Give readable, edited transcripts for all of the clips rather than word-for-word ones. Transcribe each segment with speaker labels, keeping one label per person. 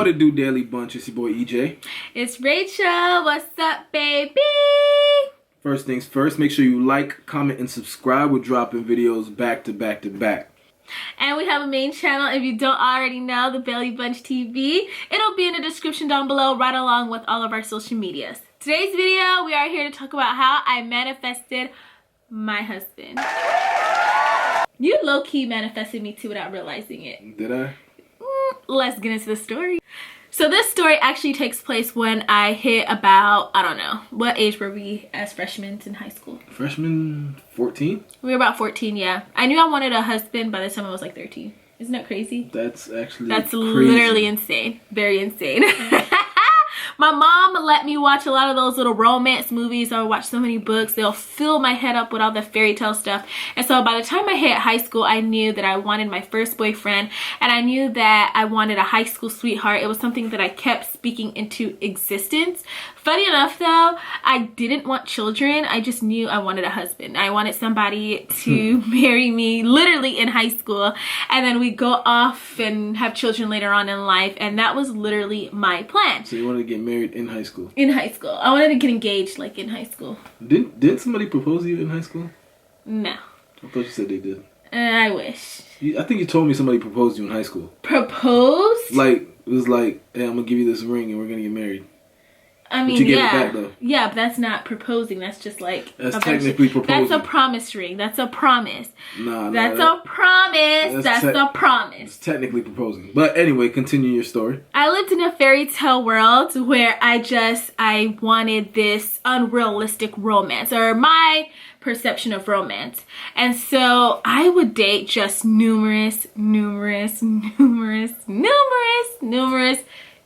Speaker 1: What it do, Daily Bunch? It's your boy EJ.
Speaker 2: It's Rachel. What's up, baby?
Speaker 1: First things first, make sure you like, comment, and subscribe. We're dropping videos back to back to back.
Speaker 2: And we have a main channel, if you don't already know, the Belly Bunch TV. It'll be in the description down below, right along with all of our social medias. Today's video, we are here to talk about how I manifested my husband. You low-key manifested me too without realizing it.
Speaker 1: Did I?
Speaker 2: Let's get into the story. So this story actually takes place when I hit about, I don't know, what age were we as freshmen in high school?
Speaker 1: Freshman 14?
Speaker 2: We were about 14, yeah. I knew I wanted a husband by the time I was like 13. Isn't that crazy?
Speaker 1: That's actually crazy.
Speaker 2: Literally insane. Very insane. My mom let me watch a lot of those little romance movies. I would watch so many books. They'll fill my head up with all the fairy tale stuff. And so by the time I hit high school, I knew that I wanted my first boyfriend. And I knew that I wanted a high school sweetheart. It was something that I kept speaking into existence. Funny enough, though, I didn't want children. I just knew I wanted a husband. I wanted somebody to marry me literally in high school. And then we'd go off and have children later on in life. And that was literally my plan.
Speaker 1: So you wanted to get married in high school?
Speaker 2: In high school. I wanted to get engaged like in high school.
Speaker 1: Didn't somebody propose to you in high school?
Speaker 2: No.
Speaker 1: I thought you said they did.
Speaker 2: I wish.
Speaker 1: I think you told me somebody proposed to you in high school.
Speaker 2: Proposed?
Speaker 1: Like, it was like, hey, I'm going to give you this ring and we're going to get married.
Speaker 2: I mean,
Speaker 1: but you gave
Speaker 2: yeah.
Speaker 1: it back, though.
Speaker 2: Yeah, but that's not proposing. That's just like...
Speaker 1: That's technically proposing.
Speaker 2: That's a promise ring. That's a promise.
Speaker 1: Nah,
Speaker 2: that's a promise. That's a promise.
Speaker 1: It's technically proposing. But anyway, continue your story.
Speaker 2: I lived in a fairy tale world where I wanted this unrealistic romance, or my perception of romance. And so I would date just numerous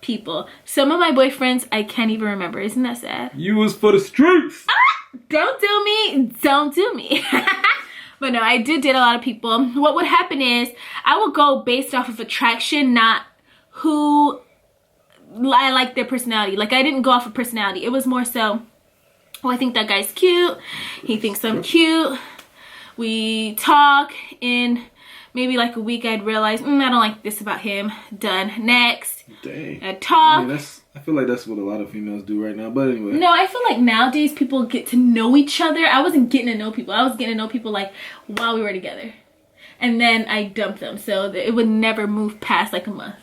Speaker 2: people. Some of my boyfriends I can't even remember. Isn't that sad?
Speaker 1: You was for the streets.
Speaker 2: Don't do me. Don't do me. But no, I did date a lot of people. What would happen is I would go based off of attraction, not who I like their personality. Like, I didn't go off of personality. It was more so, oh, I think that guy's cute. He thinks I'm cute. We talk. In maybe like a week, I'd realize, I don't like this about him. Done. Next.
Speaker 1: Dang.
Speaker 2: I'd talk.
Speaker 1: I mean, I feel like that's what a lot of females do right now. But anyway.
Speaker 2: No, I feel like nowadays people get to know each other. I wasn't getting to know people. I was getting to know people like while we were together. And then I dumped them. So it would never move past like a month.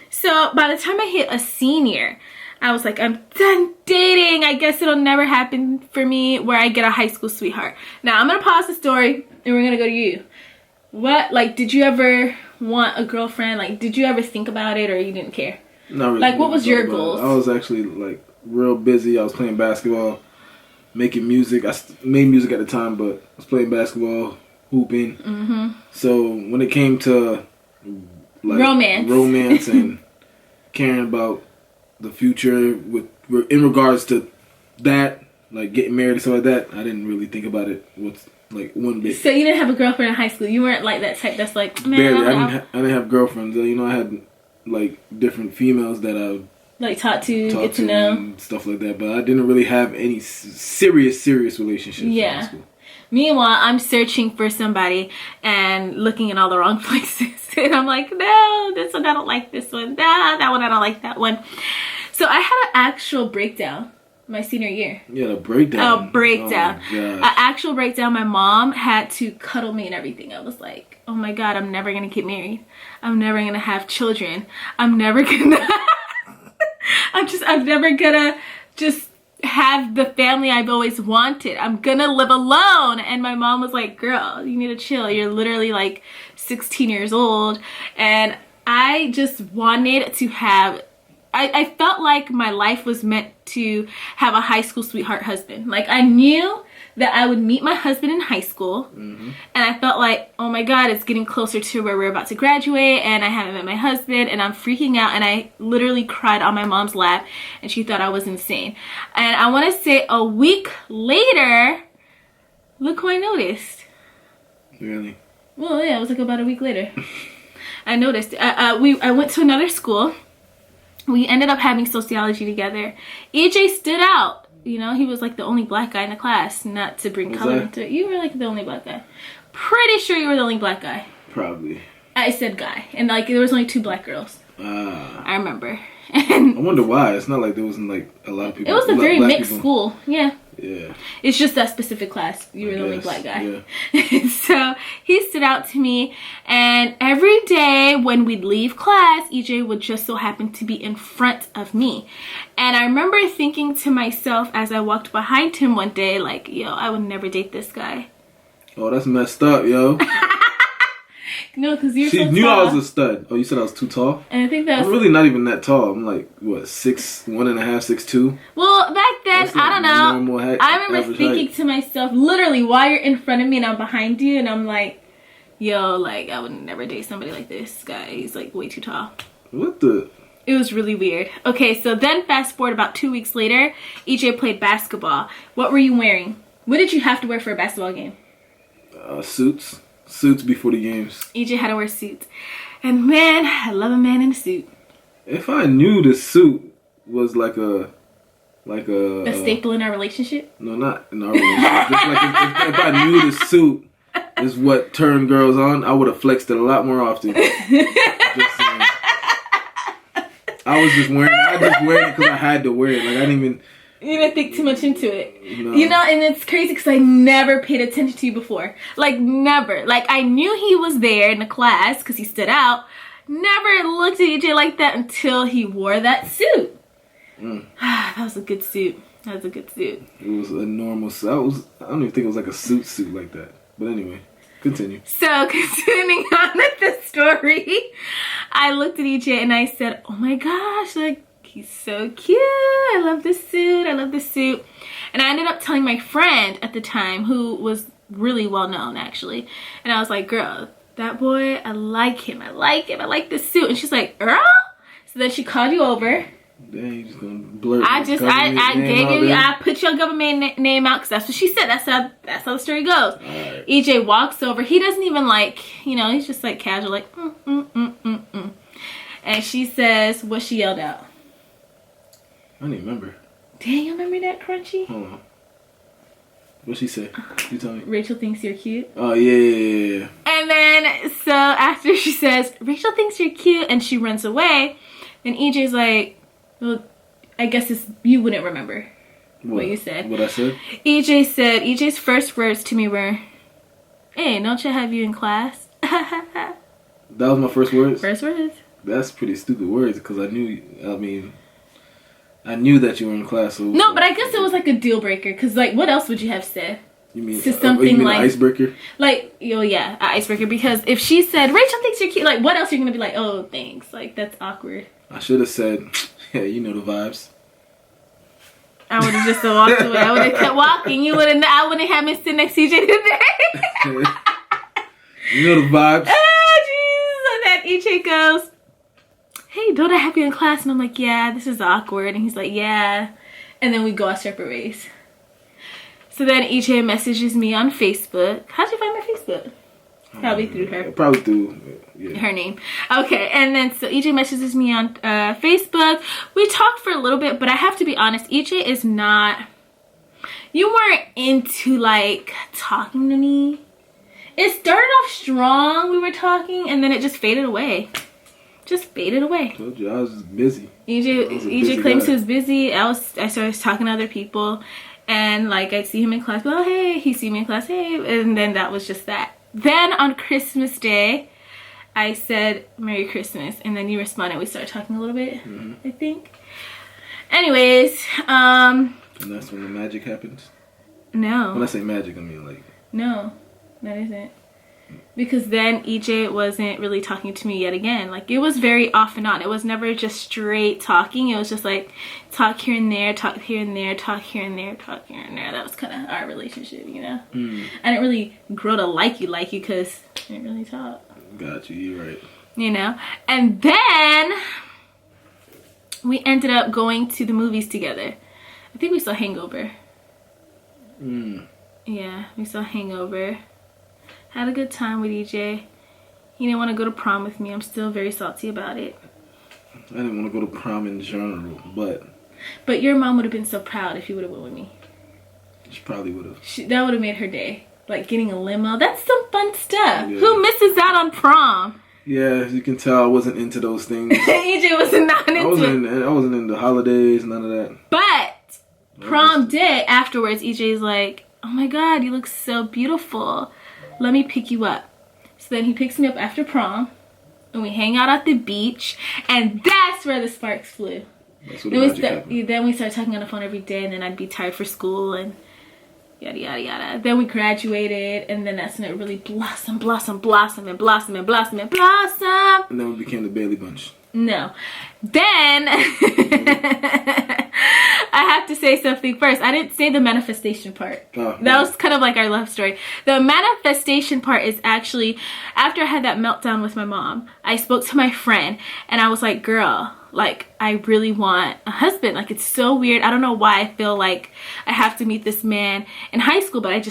Speaker 2: So by the time I hit a senior, I was like, I'm done dating. I guess it'll never happen for me where I get a high school sweetheart. Now I'm going to pause the story and we're going to go to you. What, like, did you ever want a girlfriend? Like, did you ever think about it, or you didn't care?
Speaker 1: Not really.
Speaker 2: Like, what was your goals?
Speaker 1: I was actually, like, real busy. I was playing basketball, making music. I made music at the time, but I was playing basketball, hooping. So when it came to, like, romance and caring about the future in regards to that, like getting married and stuff like that, I didn't really think about it with like one bit.
Speaker 2: So you didn't have a girlfriend in high school? You weren't like that type that's like, man,
Speaker 1: barely. I didn't have girlfriends. You know, I had like different females that I
Speaker 2: like talk to, get to know,
Speaker 1: and stuff like that. But I didn't really have any serious relationships in high school.
Speaker 2: Meanwhile, I'm searching for somebody and looking in all the wrong places. And I'm like, no, this one, I don't like this one. That one, I don't like that one. So I had an actual breakdown my senior year.
Speaker 1: Yeah, a breakdown.
Speaker 2: A breakdown.
Speaker 1: Oh,
Speaker 2: an actual breakdown. My mom had to cuddle me and everything. I was like, oh my God, I'm never going to get married. I'm never going to have children. I'm never going to... I'm never going to just have the family I've always wanted. I'm gonna live alone. And my mom was like, girl, you need to chill. You're literally like 16 years old. And I just wanted to have, I felt like my life was meant to have a high school sweetheart husband. Like, I knew that I would meet my husband in high school. And I felt like, oh my God, it's getting closer to where we're about to graduate and I haven't met my husband and I'm freaking out. And I literally cried on my mom's lap and she thought I was insane. And I want to say a week later, look who I noticed.
Speaker 1: Really?
Speaker 2: Well, yeah, it was like about a week later. I noticed. I went to another school. We ended up having sociology together. EJ stood out. You know, he was like the only black guy in the class. Not to bring color into it. You were like the only black guy. Pretty sure you were the only black guy.
Speaker 1: Probably.
Speaker 2: I said guy. And like there was only 2 black girls. I remember.
Speaker 1: I wonder why. It's not like there wasn't like a lot of people.
Speaker 2: It was a very mixed
Speaker 1: people.
Speaker 2: school. Yeah.
Speaker 1: Yeah.
Speaker 2: It's just that specific class. You were the only black guy.
Speaker 1: Yeah.
Speaker 2: So he stood out to me, and every day when we'd leave class, EJ would just so happen to be in front of me. And I remember thinking to myself as I walked behind him one day, like, yo, I would never date this guy.
Speaker 1: Oh, that's messed up, yo.
Speaker 2: No, because you're
Speaker 1: She
Speaker 2: so
Speaker 1: knew
Speaker 2: tall.
Speaker 1: I was a stud. Oh, you said I was too tall?
Speaker 2: And I think that's...
Speaker 1: I'm really not even that tall. I'm like, what, 1.5, 6'2"?
Speaker 2: Well, back then,
Speaker 1: That's like
Speaker 2: I don't know.
Speaker 1: normal
Speaker 2: I remember
Speaker 1: average
Speaker 2: thinking
Speaker 1: height.
Speaker 2: to myself, literally, while you're in front of me and I'm behind you, and I'm like, yo, like, I would never date somebody like this guy. He's, like, way too tall.
Speaker 1: What the?
Speaker 2: It was really weird. Okay, so then fast forward about 2 weeks later, EJ played basketball. What were you wearing? What did you have to wear for a basketball game?
Speaker 1: Suits. Suits before the games.
Speaker 2: EJ had to wear suits. And man, I love a man in a suit.
Speaker 1: If I knew the suit was like a
Speaker 2: A staple in our relationship?
Speaker 1: No, not in our relationship. Just like if I knew the suit is what turned girls on, I would have flexed it a lot more often. Just saying. I just wearing it because I had to wear it. Like I didn't even.
Speaker 2: You didn't think too much into it.
Speaker 1: No.
Speaker 2: You know, and it's crazy because I never paid attention to you before. Like, never. Like, I knew he was there in the class because he stood out. Never looked at EJ like that until he wore that suit. That was a good suit. That was a good suit.
Speaker 1: It was a normal suit. I don't even think it was like a suit like that. But anyway, continue.
Speaker 2: So, continuing on with the story, I looked at EJ and I said, oh my gosh, like, he's so cute. I love this suit. I love this suit. And I ended up telling my friend at the time, who was really well known actually. And I was like, girl, that boy, I like him. I like him. I like this suit. And she's like, Earl? So then she called you over.
Speaker 1: Dang, you just gonna blurt.
Speaker 2: I put your government name out because that's what she said. That's how the story goes.
Speaker 1: Right.
Speaker 2: EJ walks over. He doesn't even like, you know, he's just like casual, like, And she says, what she yelled out?
Speaker 1: I don't even remember.
Speaker 2: Dang, you remember that, Crunchy?
Speaker 1: Hold on. What she say? You tell me.
Speaker 2: Rachel thinks you're cute.
Speaker 1: Oh, yeah.
Speaker 2: And then, so after she says, Rachel thinks you're cute, and she runs away, then EJ's like, well, I guess you wouldn't remember what you said.
Speaker 1: What I said?
Speaker 2: EJ's first words to me were, hey, don't you have you in class?
Speaker 1: That was my first words?
Speaker 2: First words.
Speaker 1: That's pretty stupid words because I knew that you were in class. So
Speaker 2: no, but I guess it was like a deal breaker because, like, what else would you have said?
Speaker 1: You mean
Speaker 2: to something
Speaker 1: you mean
Speaker 2: like
Speaker 1: an icebreaker?
Speaker 2: Like, yeah, an icebreaker. Because if she said Rachel thinks you're cute, like, what else are you gonna be like? Oh, thanks. Like, that's awkward.
Speaker 1: I should have said, yeah, you know the vibes.
Speaker 2: I would have just walked away. I would have kept walking. I wouldn't have been sitting next to EJ today.
Speaker 1: You know the vibes.
Speaker 2: Oh, jeez. So then EJ goes, hey, don't I have you in class? And I'm like, yeah, this is awkward. And he's like, yeah. And then we go our separate ways. So then EJ messages me on Facebook. How'd you find my Facebook? Probably through her.
Speaker 1: Probably through
Speaker 2: her name. Okay, and then so EJ messages me on Facebook. We talked for a little bit, but I have to be honest, EJ is not... You weren't into, like, talking to me. It started off strong, we were talking, and then it just faded away. Just faded away.
Speaker 1: Told you I was just busy.
Speaker 2: EJ claims he was busy. I started talking to other people, and like I'd see him in class. Well, hey, he'd see me in class. Hey, and then that was just that. Then on Christmas Day, I said Merry Christmas, and then you responded. We started talking a little bit. I think. Anyways,
Speaker 1: and that's when the magic happens.
Speaker 2: No.
Speaker 1: When I say magic, I mean like.
Speaker 2: No, that isn't. Because then EJ wasn't really talking to me yet again. Like, it was very off and on. It was never just straight talking. It was just like talk here and there, talk here and there, talk here and there, talk here and there. That was kind of our relationship, you know? I didn't really grow to like you because I didn't really talk.
Speaker 1: Got you, you're right.
Speaker 2: You know? And then we ended up going to the movies together. I think we saw Hangover. Yeah, we saw Hangover. Had a good time with EJ. He didn't want to go to prom with me. I'm still very salty about it.
Speaker 1: I didn't want to go to prom in general, but...
Speaker 2: But your mom would have been so proud if you would have went with me.
Speaker 1: She probably would have.
Speaker 2: That would have made her day. Like getting a limo. That's some fun stuff. Yeah. Who misses out on prom?
Speaker 1: Yeah, you can tell I wasn't into those things.
Speaker 2: EJ was not into it.
Speaker 1: I wasn't into holidays, none of that.
Speaker 2: But prom day afterwards, EJ's like, oh my God, you look so beautiful. Let me pick you up. So then he picks me up after prom, and we hang out at the beach, and that's where the sparks flew.
Speaker 1: That's what
Speaker 2: then we started talking on the phone every day, and then I'd be tired for school, and yada yada yada. Then we graduated, and then that's when it really blossomed.
Speaker 1: And then we became the Bailey Bunch.
Speaker 2: No. Then I have to say something first. I didn't say the manifestation part. That was kind of like our love story. The manifestation part is actually after I had that meltdown with my mom, I spoke to my friend and I was like, girl, like I really want a husband. Like it's so weird. I don't know why I feel like I have to meet this man in high school, but I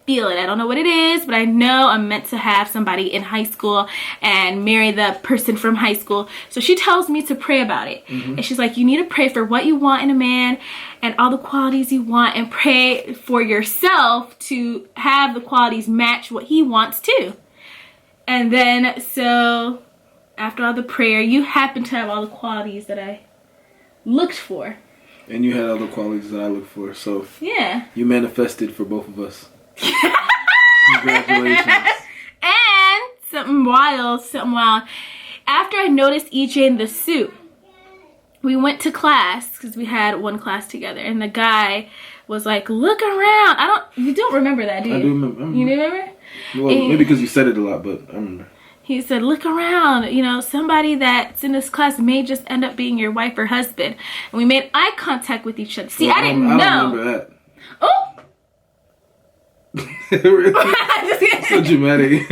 Speaker 2: feel it. I don't know what it is, but I know I'm meant to have somebody in high school and marry the person from high school. So she tells me to pray about it. And she's like, you need to pray for what you want in a man and all the qualities you want, and pray for yourself to have the qualities match what he wants too. And then so after all the prayer, you happen to have all the qualities that I looked for.
Speaker 1: And you had other qualities that I looked for. So
Speaker 2: yeah,
Speaker 1: you manifested for both of us. Congratulations.
Speaker 2: And something wild. After I noticed EJ in the suit, we went to class because we had one class together, and the guy was like, look around. You don't remember that, do you?
Speaker 1: I do remember.
Speaker 2: You remember?
Speaker 1: Well, maybe because you said it a lot, but I remember.
Speaker 2: He said, look around, you know, somebody that's in this class may just end up being your wife or husband. And we made eye contact with each other. See, well, I didn't know.
Speaker 1: I don't remember that.
Speaker 2: Oh!
Speaker 1: So dramatic.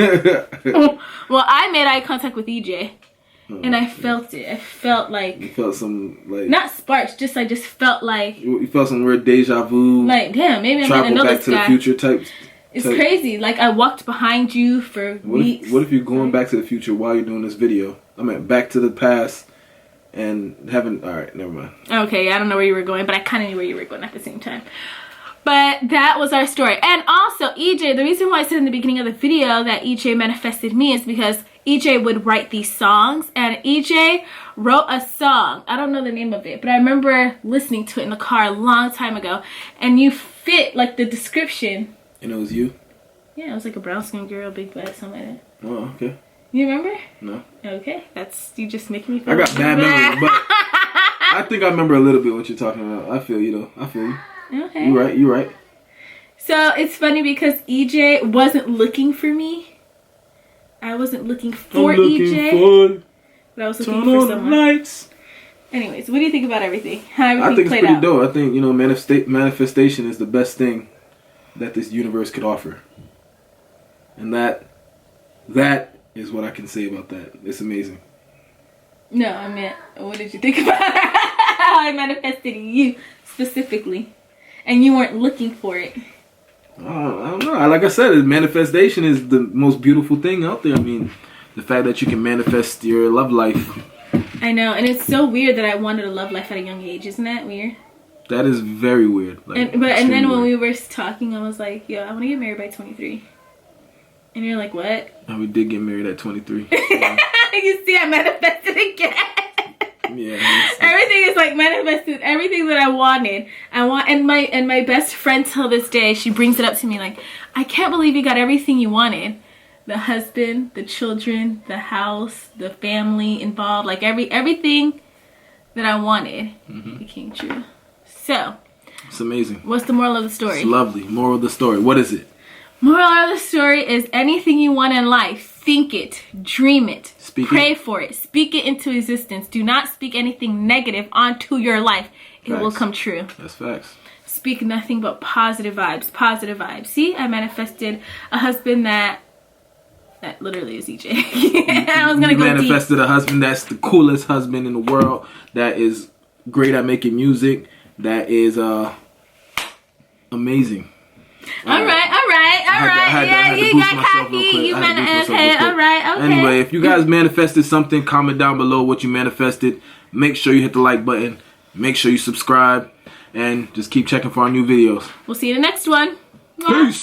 Speaker 2: Well, I made eye contact with EJ. And I felt it. I felt like...
Speaker 1: You felt some, like...
Speaker 2: Not sparks, I just felt like...
Speaker 1: You felt some weird deja vu.
Speaker 2: Like, damn, maybe I'm gonna know this guy.
Speaker 1: Travel back to the future type...
Speaker 2: It's crazy. Like, I walked behind you for weeks.
Speaker 1: What if you're going back to the future while you're doing this video? I mean, back to the past and having... Alright, never mind.
Speaker 2: Okay, I don't know where you were going, but I kind of knew where you were going at the same time. But that was our story. And also, EJ, the reason why I said in the beginning of the video that EJ manifested me is because EJ would write these songs. And EJ wrote a song. I don't know the name of it, but I remember listening to it in the car a long time ago. And you fit, like, the description...
Speaker 1: And it was you?
Speaker 2: Yeah, it was like a brown skin girl, big butt, something like that.
Speaker 1: Oh, okay.
Speaker 2: You remember?
Speaker 1: No.
Speaker 2: Okay, you just making me feel
Speaker 1: I got bad memory, but I think I remember a little bit what you're talking about. I feel you though. I feel you.
Speaker 2: Okay.
Speaker 1: You're right.
Speaker 2: So it's funny because EJ wasn't looking for me. I wasn't looking for EJ. But I was looking for someone. Lights. Anyways, what do you think about everything? How everything
Speaker 1: I think it's
Speaker 2: played
Speaker 1: pretty
Speaker 2: out?
Speaker 1: dope. I think, you know, manifestation is the best thing that this universe could offer. And that is what I can say about that. It's amazing. No, I meant, what did you think about how I manifested you specifically? And you weren't looking for it. I don't know. Like I said, manifestation is the most beautiful thing out there. I mean, the fact that you can manifest your love life. I know, and it's so weird that I wanted a love life at a young age. Isn't that weird? That is very weird. Like, and then when we were talking, I was like, yo, I want to get married by 23. And you're like, what? And we did get married at 23. Yeah. You see, I manifested again. Yeah. Everything is like manifested. Everything that I wanted. And my best friend till this day, she brings it up to me like, I can't believe you got everything you wanted. The husband, the children, the house, the family involved. Like everything that I wanted became true. So, it's amazing. What's the moral of the story? It's lovely. Moral of the story. What is it? Moral of the story is anything you want in life, think it, dream it, pray for it, speak it into existence. Do not speak anything negative onto your life. It will come true. That's facts. Speak nothing but positive vibes, positive vibes. See, I manifested a husband that literally is EJ. I was gonna go manifested deep. A husband that's the coolest husband in the world, that is great at making music, that is amazing. All right. Yeah, you got cocky. You okay. All right. Okay. Anyway, if you guys manifested something, comment down below what you manifested. Make sure you hit the like button. Make sure you subscribe, and just keep checking for our new videos. We'll see you in the next one. Peace.